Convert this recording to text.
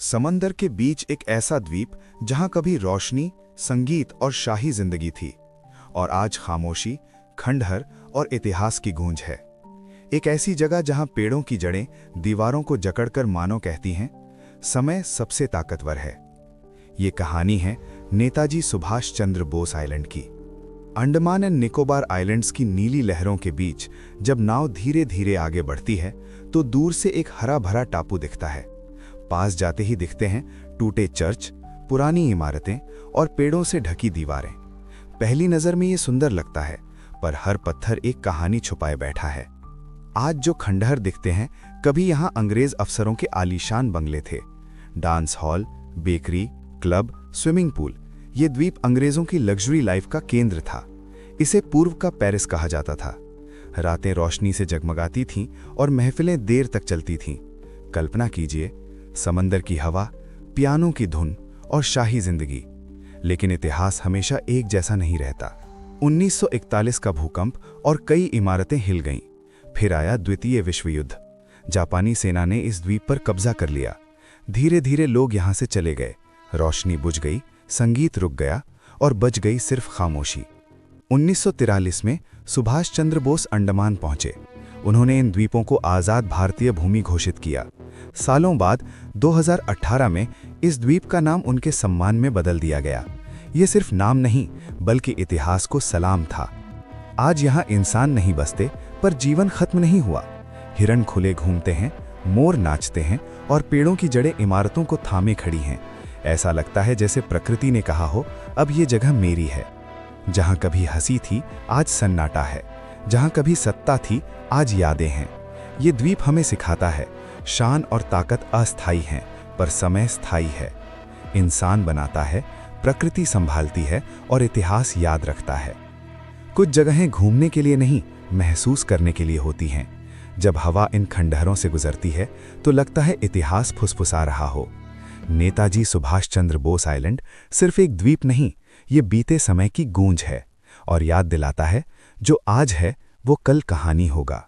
समंदर के बीच एक ऐसा द्वीप जहां कभी रोशनी, संगीत और शाही जिंदगी थी, और आज खामोशी, खंडहर और इतिहास की गूंज है। एक ऐसी जगह जहां पेड़ों की जड़ें दीवारों को जकड़कर मानो कहती हैं, समय सबसे ताकतवर है। ये कहानी है नेताजी सुभाष चंद्र बोस आइलैंड की। अंडमान एंड निकोबार आइलैंड्स की नीली लहरों के बीच जब नाव धीरे धीरे आगे बढ़ती है तो दूर से एक हरा भरा टापू दिखता है। पास जाते ही दिखते हैं टूटे चर्च, पुरानी इमारतें और पेड़ों से ढकी दीवारें। पहली नज़र में ये सुंदर लगता है, पर हर पत्थर एक कहानी छुपाए बैठा है। आज जो खंडहर दिखते हैं, कभी यहाँ अंग्रेज अफसरों के आलीशान बंगले थे। Dance hall, bakery, club, swimming pool, ये द्वीप अंग्रेजों की लग्जरी लाइफ का केंद्र था। इसे पूर्व का पेरिस कहा जाता था। रातें रोशनी से जगमगाती थीं और महफिलें देर तक चलती थीं। कल्पना कीजिए, समंदर की हवा, पियानो की धुन और शाही जिंदगी। लेकिन इतिहास हमेशा एक जैसा नहीं रहता। 1941 का भूकंप और कई इमारतें हिल गईं। फिर आया द्वितीय विश्व युद्ध। जापानी सेना ने इस द्वीप पर कब्जा कर लिया। धीरे धीरे लोग यहाँ से चले गए। रोशनी बुझ गई, संगीत रुक गया और बच गई सिर्फ खामोशी। 1943 में सुभाष चंद्र बोस अंडमान पहुंचे। उन्होंने इन द्वीपों को आज़ाद भारतीय भूमि घोषित किया। सालों बाद 2018 में इस द्वीप का नाम उनके सम्मान में बदल दिया गया। ये सिर्फ नाम नहीं, बल्कि इतिहास को सलाम था। आज यहाँ इंसान नहीं बसते, पर जीवन खत्म नहीं हुआ। हिरण खुले घूमते हैं, मोर नाचते हैं और पेड़ों की जड़ें इमारतों को थामे खड़ी हैं। ऐसा लगता है जैसे प्रकृति ने कहा हो, अब ये जगह मेरी है। जहाँ कभी हंसी थी, आज सन्नाटा है। जहाँ कभी सत्ता थी, आज यादें हैं। ये द्वीप हमें सिखाता है, शान और ताकत अस्थायी हैं, पर समय स्थायी है। इंसान बनाता है, प्रकृति संभालती है और इतिहास याद रखता है। कुछ जगहें घूमने के लिए नहीं, महसूस करने के लिए होती हैं। जब हवा इन खंडहरों से गुजरती है तो लगता है इतिहास फुसफुसा रहा हो। नेताजी सुभाष चंद्र बोस आइलैंड सिर्फ एक द्वीप नहीं, ये बीते समय की गूंज है और याद दिलाता है, जो आज है वो कल कहानी होगा।